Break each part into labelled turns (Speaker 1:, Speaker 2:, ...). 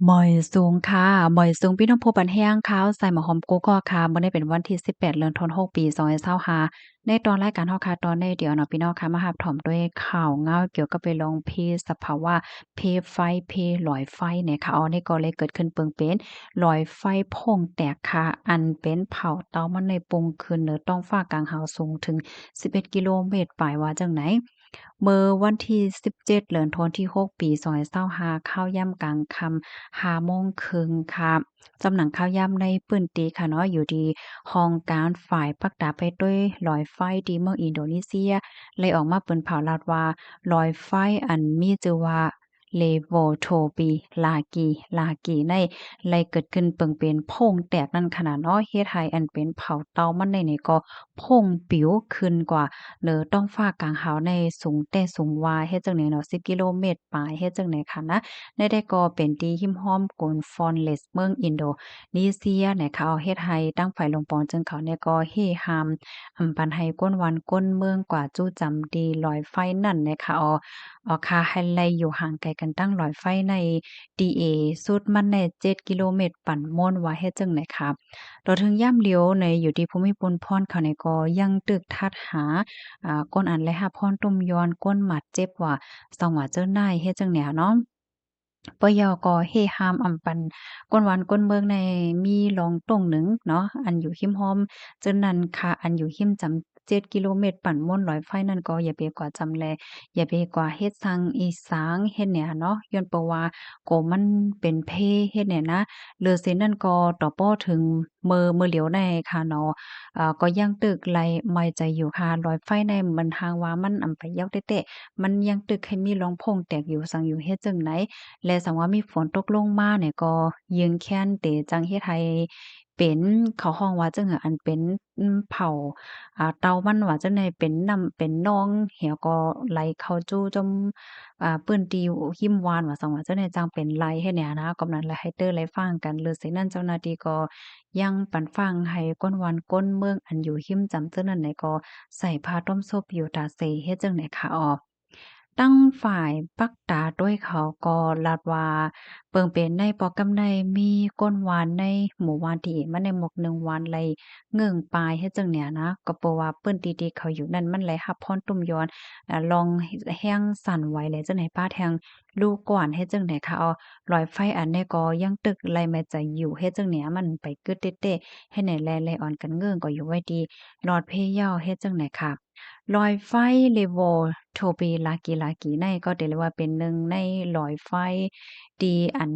Speaker 1: หมอยสูงค่ะหมอยสูงพี่น้องผู้ปันแห้งขาวใส่หมอหอมกุ๊กก็ค่ะมื้อนี้เป็นวันที่18เดือนธันวาคมปี2025ในตอนรายการเฮาค่ะตอนในเดี๋ยวเนาะพี่น้องค่ะมารับถอมด้วยข่าวเงาเกี่ยวกับไปลองเพสภาวะเพไฟเพหลอยไฟเนี่ยค่ะนี่ก็เลยเกิดขึ้นเปิงเป็นหลอยไฟโพ่งแตกค่ะอันเป็นเผาเตามันในปงคืนเหนือต้องฟ้ากลางหาวสูงถึง11กิโลเมตรปลายว่าจังไหน เมื่อวันที่17เดือนธันวาคมที่6ปี2025ข้าวย่ำกลางค่ำ5โมงครึ่งค่ะสำนักข่าวย่ำในพื้นที่ค่ะเนาะอยู่ที่ห้องการฝ่ายปักดาไปด้วยหลอยไฟที่เมืองอินโดนีเซียเลยออกมาเปิ้นเผาลาดว่าหลอยไฟอันมีชื่อว่า Levotopi Laki ในเลยเกิดขึ้นเปิงเป็นโพรงแตกนั่นขนาดเนาะเฮ็ดให้อันเป็นเผาเตามันได้นี่ก็โพ่งปิ๋วขึ้นกว่า หรือต้องฟ้ากลางหาวในสูงแต่สูงวาเฮ็ดจังได๋เนาะ10กิโลเมตรปลายเฮ็ดจังได๋ค่ะนะได้ก็เป็นที่หิ้มห้อมกลฟอนเลสเมืองอินโดนีเซียเนี่ยเขาเอาเฮ็ดให้ตั้งไฟลงปองจึงเขาเนี่ยก็เฮฮามปันให้ก้นวันก้นเมืองกว่าจู้จำดีลอยไฟนั่นนะคะค่ะไฮไลต์อยู่ห่างไกลกันตั้งลอยไฟใน DA สุดมันใน7กิโลเมตรปั่นม่วนว่าเฮ็ดจังได๋ค่ะต่อถึงย่ำเลี้ยวในอยู่ที่ภูมิพลพรเขาเนี่ยก็ยังตึกทัดหา ก้นอันและหาพรต้มยอนก้นหมัดเจ็บว่าสองว่าเจ้านายเฮ็ดจังแหนวเนาะปยก็เฮฮามอำปันก้นหวานก้นเมืองในมีรองตรงหนึ่งเนาะอันอยู่หิมห้อมเจังนั้นค่ะอันอยู่หิมจำ7กิโลเมตรปั่นม่วนลอยไฟนั่นก็อย่าไปกว่าจำแลอย่าไปกว่าเฮ็ดซังอีสางเฮ็ดเนี่ยเนาะย้อนเพราะว่าก็มันเป็นเพเฮ็ดเนี่ยนะเลือเส้นนั่นก็ต่อป้อถึงมือเหลียวในค่ะเนาะ ก็ยังตึกไลไม่ใจอยู่ค่ะรอยไฟในมันทางว่ามันอำไปยาวเตะๆมันยังตึกให้มีร่องโพรงแตกอยู่สังอยู่เฮ็ดจั่งใดและสังว่ามีฝนตกลงมาเนี่ยก็ยิงแค้นเตจังเฮ็ดให้เป็นเขาฮ้องว่าจั่งอันเป็นเผาเตามันว่าจั่งใดเป็นน้ำเป็นหนองแหวก็ไหลเข้าจู่จมปื้นติวหิมวานว่าสังว่าจั่งใดจังเป็นไหลเฮ็ดเนี่ยนะกำนั้นและให้เตอร์ไลฟังกันเลยสินั้นเจ้าหน้าที่ก็ ยังปันฟังให้ก้นวันก้นเมืองอันอยู่หิมจำเจ้านั้นไหนก็ใส่ผ้าต้มซบอยู่ตาเซเฮ็ดจังไหนคะออตั้งฝ่ายปักตาด้วยเขาก็ลาดว่าเปิงเป็นในปอกำในมีก้นวานในหมู่วานที่มันในหมกหนึ่งวานไหลเงื่งปลายเฮ็ดจังเนี่ยนะก็เพราะว่าเปิ้นตีๆเขาอยู่นั่นมันไหลรับพรตุ่มย้อนลองแห้งสั่นไหวแลจังไหนป้าแทงลูกก่อนเฮ็ดจังไหนคะออหลอยไฟอันนี้ก็ยังตึกไหลมาใจอยู่เฮ็ดจังเนี่ยมันไปกึดเต๊ะๆ ให้ไหนแลไลออนกันเงื่องก็อยู่ไว้ดีหลอดเพเหย้าเฮ็ดจั่งใดค่ะลอยไฟเลโวโทเปลากีในก็ได้เรียกว่าเป็นหนึ่งในหลอยไฟที่อัน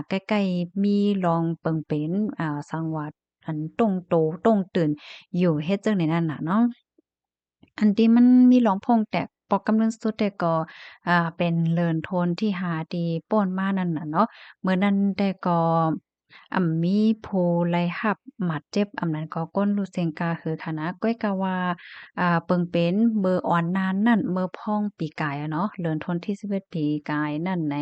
Speaker 1: ใกล้ๆมีลองเปิงเป็นสังวัดอันตรงโตตรงตื่นอยู่เฮ็ดจั่งใดนั่นน่ะเนาะ อันที่มันมีร้องพงแต่ปอกกำลังสุดแต่ก็เป็นเลินโทนที่หาดีโป้นมานั่นน่ะเนาะเมื่อนั้นแต่ก็มีผู้ไล่รับหมัดเจ็บนั้นก็ก้นลูเซงกาคือคณะก้อยกะว่าเปิงเป็นเบอร์อ่อนนานนั่นเมื่อพ้องปีกายอะเนาะเลินทนที่11ปีกายนั่นใน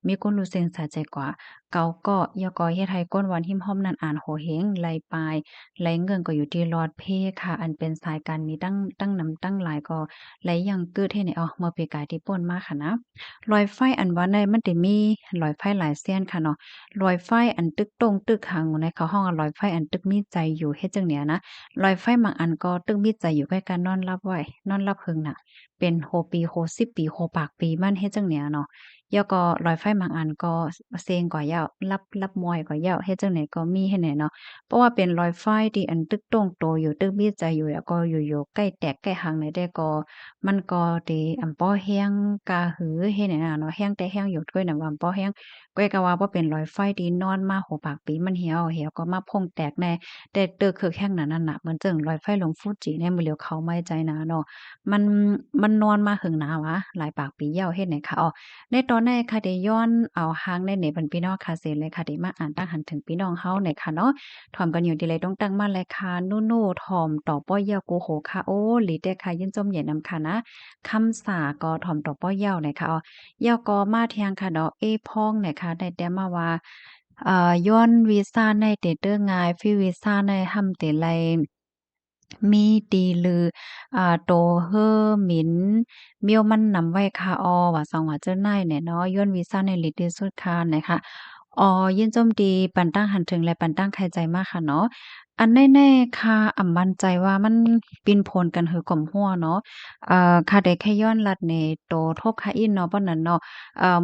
Speaker 1: มีก้นลูเซงสาใจกว่าเกาก็ยกอเฮ็ดให้ก้นวันหิมห้อมนั่นอ่านโหเฮงไล่ปลาย ไหลเงินก็อยู่ที่ลอดเพค่ะอันเป็นสายการมีตั้งนำตั้งหลายก็ไหลยังเกิดเฮ็ดให้เมื่อปีกายที่ป่นมาค่ะนะลอยไฟอันว่าในมันได้มีลอยไฟหลายเส้นค่ะเนาะลอยไฟอันตึกตรงตึกหางในเขาห้องว่าลอยไฟอันตึกมีใจอยู่เฮ็ดจังเนี้ยนะลอยไฟบางอันก็ตึกมีใจอยู่ใกล้กันนอนรับไว้นอนรับหึงน่ะเป็นโฮปีโฮ10ปีโฮปากปีมันเฮ็ดจังเนี้ยเนาะแล้วก็ลอยไฟบางอันก็เซ็งกว่าเหย้ารับมอยกว่าเหย้าเฮ็ดจังไหนก็มีเฮ็ดไหนเนาะ เพราะว่าเป็นรอยฝ้ายที่อันตึกโต้งโตอยู่ตึกมีใจอยู่แล้วก็อยู่ๆใกล้แตกใกล้หักไหนได้ก็มันก็ที่อำป้อแห้งกาหือเฮ็ดให้น่ะเนาะแห้งแต่แห้งอยู่ด้วยน่ะว่าอำป้อแห้งก้อยก็ว่าบ่เป็นรอยไฟที่นอนมาหัวปากปีมันเหี่ยวก็มาพงแตกแน่แต่ตึกคือแห้งนั้นน่ะเหมือนจั่งรอยไฟลงฟูจิแน่มื้อเหลียวเขาไม่ใจนะเนาะมันมันนอนมาหึงหนาวะหลายปากปีเหย้าเฮ็ดไหนคะอ้อ ในตอนในค่ะได้ย้อนเอาหางในเหบันพี่น้องค่ะเสร็จเลยค่ะได้มาอ่านตั้งหันถึงพี่น้องเฮาหน่อยค่ะเนาะถ่อมกันอยู่ดีเลยต้องตั้งมาเลยค่ะนู่ๆถ่อมต่อป้อยยากูโหค่ะโอ้หลีแต่ค่ะยินจมเหย็นนำค่ะนะคำสาก็ถ่อมต่อป้อยยาวหน่อยค่ะยาวก็มาเทียงค่ะดอกพ้องหน่อยค่ะได้แต่มาว่าย้อนวีซาในเตเตอร์งายฟรีวีซาในทำเตไลมีตีลือโตเฮอหมิน เมี่ยวมันนำไว้ค่ะว่าสังว่าเจ้านายเนี่ยเนาะย้อนวีซ่าในลิตที่สุดค่ะนะคะ อ๋อยินโจมตีปันตั้งหันถึงและปันตั้งไข่ใจมากค่ะเนาะอันแน่ๆค่ะมั่นใจว่ามันปินโพนกันหือกล่อมหัวเนาะค่ะได้แค่ย้อนลัดในโตทบค่ะอินเนาะบ่นั้นเนาะ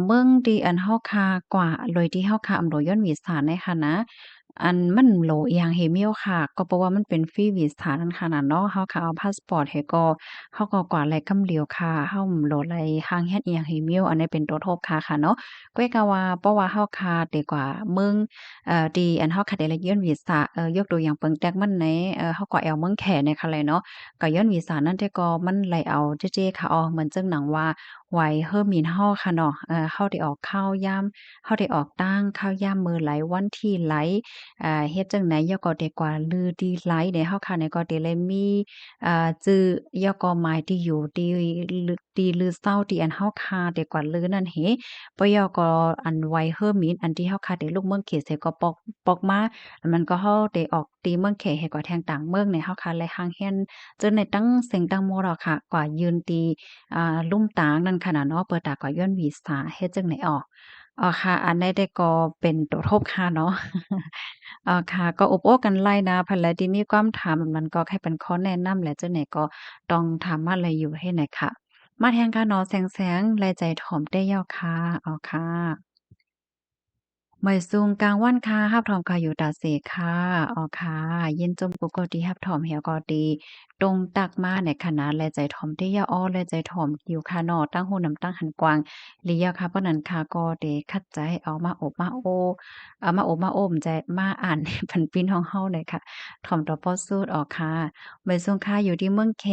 Speaker 1: เมืองที่อันเฮาคากว่าโดยที่เฮาคาอำโดย้อนวีสาในค่ะนะอันมันโหลอิหยังเฮมียวค่ะก็เพราะว่ามันเป็นฟรีวีซานั่นค่ะน่ะเนาะเฮาคาเอาพาสปอร์ตให้ก็เฮาก็กว่าแลกำเลียวค่ะเฮาโหลดไลห่างเฮ็ดอิหยังเฮมียวอันนี้เป็นตัวทบค่ะเนาะ ก้อยกะว่าเพราะว่าเฮาคาดดีกว่าเมืองที่อันเฮาคาได้รับยื่นวีซายกตัวอย่างเปิงแตกมันในเฮาก็แอวเมืองแขเนี่ยค่ะแหละเนาะก็ย้อนวีซานั้นแต่ก็มันไหลเอาเจ๊ๆค่ะอ้อเหมือนจังหนังว่าไหวเฮอมีนเฮาค่ะเนาะเฮาได้ออกข้าวยามเฮาได้ออกตั้งข้าวยามมื้อไหลวันที่ไหลเฮ็ดจั่งใดย่อก็ได้กว่าลือดีไหลเนี่ยเฮาค่ะเนี่ยก็ได้เลยมีจื้อย่อก็หมายที่อยู่ที่ลือเศร้าที่อันเฮาคาได้กว่าลือนั่นเฮ ปยก็อันไว้เฮอมีนอันที่เฮาคาได้ลูกเมืองเขตเสก็ปอกมามันก็เฮาได้ออกตีเมืองเขตให้ก็แทงต่างเมืองในเฮาคาและหางเฮียนเจอในตั้งเสียงตั้งโมดอกค่ะกว่ายืนตีลุ่มตางนั่นขนาดเนาะเปิดตาก็ย้อนวีซ่าเฮ็ดจั่งไหนออกค่ะอันใดได้ก็เป็นตัวทบค่ะเนาะค่ะก็อบโอ้กันไล่นะพันแล้วที่มีความถามมันก็แค่เป็นข้อแนะนำแหละจังไหนก็ต้องถามมาเลยอยู่ให้ไหนค่ะ มาแทงกะเนาะแสงแลใจถ่อมได้ยอค่ะอ๋อค่ะไหมซุงกลางวันค่ะฮับถอมค่ะอยู่ตาเสค่ะอ๋อค่ะยินจมกุกก็ดีฮับถอมเหี่ยวก็ดีตรงตักมาในคณะแลใจถ่อมได้ยออ้อแลใจถ่อมอยู่ค่ะเนาะตั้งหูน้ำตั้งหันกวางลียอค่ะเพราะนั้นค่ะก็ได้คัดใจเอามาอบมาโอ้มาอบมาโอ้มใจมาอ่านให้พันปิ้นของเฮาหน่อยค่ะถ่อมต่อป้อสูตรออกค่ะไหมซุงค่ะอยู่ที่เมืองแข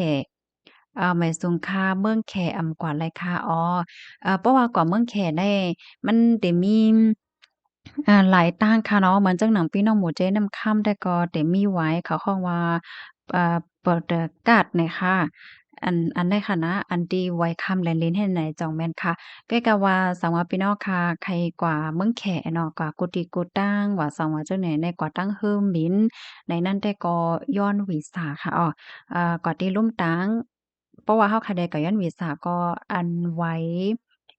Speaker 1: ไหมซุงค่ะเมืองแขกว่าไรค่ะอ๋อเพราะว่ากว่าเมืองแขได้มันได้มีหลายต่างค่ะเนาะเหมือนจังหนังพี่น้องหมู่เจ๊น้ำค่ำแต่ก็ได้มีไว้เขาฮ้องว่าเปิดกาดเนี่ยค่ะอันในค่ะนะอันที่ไว้ค่ำแลนลิ้นให้ไหนจ่องแม่นค่ะก็กะว่าสังว่าพี่น้องค่ะใครกว่าเมืองแขเนาะกว่ากุฏิกุตั้งว่าสังว่าเจ้าไหนในกว่าตั้งเฮิมหมินในนั้นแต่ก็ย้อนวิสาค่ะอ้อกว่าที่ลุ่มตางเพราะว่าเฮาค่ะได้ก็ย้อนวิสาก็อันไว้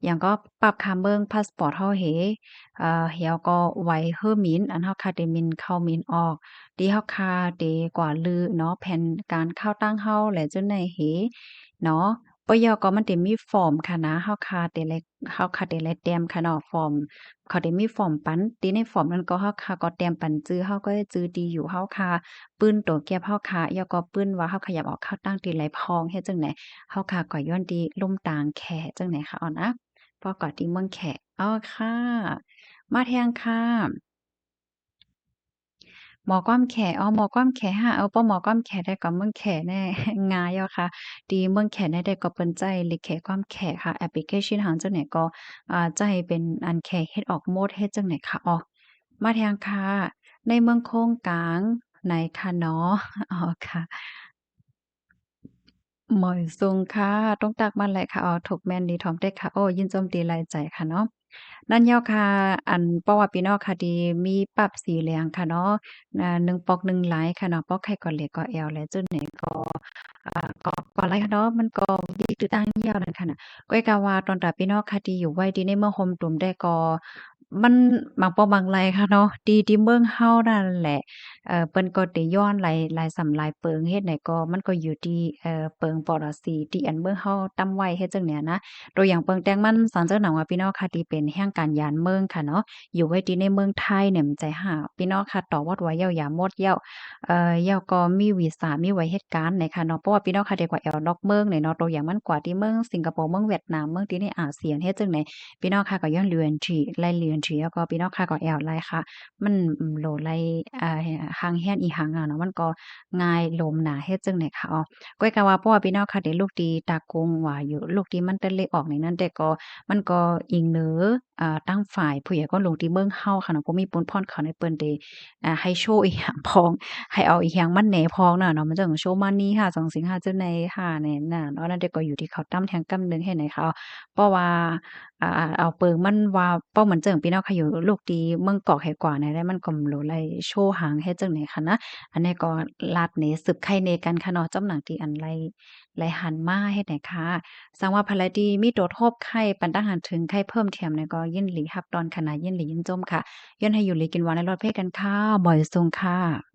Speaker 1: หยังก็ปรับค่าเบิ่งพาสปอร์ตเฮาเหแล้วก็ไว้เฮอมินอันเฮาคาเดมินเข้ามินออกดีเฮาคาเดกว่าลือเนาะแผนการเข้าตั้งเฮาและจังได๋เหเนาะปยก็มันสิมีฟอร์มค่ะนะเฮาคาเดเลเฮาคาเดเลแต้มค่ะเนาะฟอร์มเขาได้มีฟอร์มปันติในฟอร์มนั้นก็เฮาคาก็แต้มปันจื้อเฮาก็จื้อดีอยู่เฮาคาปื้นโตเก็บเฮาคายอก็ปื้นว่าเฮาขยับออกเข้าตั้งติไหลพองเฮ็ดจังได๋เฮาคาก็ย้อนดีลมตางแขจังได๋ค่ะเอานะพอก่อที่เมืองแขอ้อค่ะ มาแทงค่ะหมอก้อมแขอ๋อหมอก้อมแขหาเอาป้อหมอก้อมแขได้ก็เมืองแขแน่งายอะค่ะดีเมืองแขได้ได้ก็เปิ้นใจลิแขความแขค่ะแอปพลิเคชันหางจังไหนก็ใจเป็นอันแขเฮ็ดออกโมดเฮ็ดจังไหนค่ะอ๋อมาแทงค่ะในเมืองโค้งกลางไหนคะเนาะอ๋อค่ะ หมอยซุงค่ะต้องตักมันแหละค่ะอ๋อถูกแม่นดีถ่อมเด้อค่ะโอ้ยินโจมตีหลายใจค่ะเนาะนั่นยอค่ะอันเพราะว่าพี่น้องค่ะที่มีปรับสีเหลืองค่ะเนาะ1ปอก1หลายค่ะเนาะปอกไข่ก็เหล็กก็แอวและจุดไหนก็ก็หลายค่ะเนาะมันก็ดีคือตั้งยาวนั่นค่ะน่ะก้อยกะว่าตอนตาพี่น้องค่ะที่อยู่ไว้ที่ในเมืองโฮมตุ่มได้ก็มันบางปอกบางไรค่ะเนาะดีที่เมืองเฮานั่นแหละ เปิ้นก็ได้ย้อนหลายสำหลายเปิงเฮ็ดไหนก็มันก็อยู่ที่เปิงปรสีที่อันเบิ่งเฮาตั้งไว้เฮ็ดจั่งเนี้ยนะตัวอย่างเปิงแตงมันสันเจ้าหนังว่าพี่น้องค่ะที่เป็นแห่งการย้านเมืองค่ะเนาะอยู่ไว้ที่ในเมืองไทยเนี่ยมันใจหาพี่น้องค่ะต่อวอดไว้ยาวยามหมดยาวยาวก็มีวีซามีไว้เฮ็ดการณ์ในค่ะเนาะเพราะว่าพี่น้องค่ะได้กว่าแอวนอกเมืองเนี่ยเนาะตัวอย่างมันกว่าที่เมืองสิงคโปร์เมืองเวียดนามเมืองที่ในอาเซียนเฮ็ดจั่งใดพี่น้องค่ะก็ย้อนเรือนที่ไล่เรือนที่แล้วก็พี่น้องค่ะก็แอวไล่ค่ะ มันโหลไลหางเฮียนอีหังอะเนาะมันก็ง่ายลมหนาเฮ็ดจั่งใดค่ะอ้อก้อยก็ว่าเพราะว่าพี่น้องค่ะได้ลูกดีตากงว่าอยู่ลูกดีมันเต้นเลขออกในนั้นแต่ก็มันก็อิงเหนือตั้งฝ่ายผู้ใหญ่ก็ลงที่เมืองเฮาค่ะเนาะบ่มีปนพ่อนเขาในเปิ้นได้ให้โชว์อีหยังพองให้เอาอีหยังมาแหน่พองน่ะเนาะมันจั่งโชว์ money ค่ะ2สิงหาจั่งใดค่ะแหน่น่ะเนาะนั่นแต่ก็อยู่ที่เขาตั้มแทงกำนึงเฮ็ดให้เขาเพราะว่า เอาเปิงมันว่าเป้าเหมือนเจิงพี่น้องค่ะอยู่ลูกดีเมืองกอกให้กว่าไหนได้มันก็บ่รู้ไลโชว์หางเฮ็ดจั่งใดค่ะนะอันนี้ก็ลาดเหนสืบไข่เนกันค่ะเนาะจ้ำหนังที่อันไลหันมาเฮ็ดให้ค่ะสังว่าภรรดีมีโดดโฮบไข่ปันตาหารถึงไข่เพิ่มเทียมเนี่ยก็ยินหลีรับดอนขนาดยินหลียินจมค่ะย้อนให้อยู่หลีกินหวานในรอดเพกันค่ะบ่อยซุงค่ะ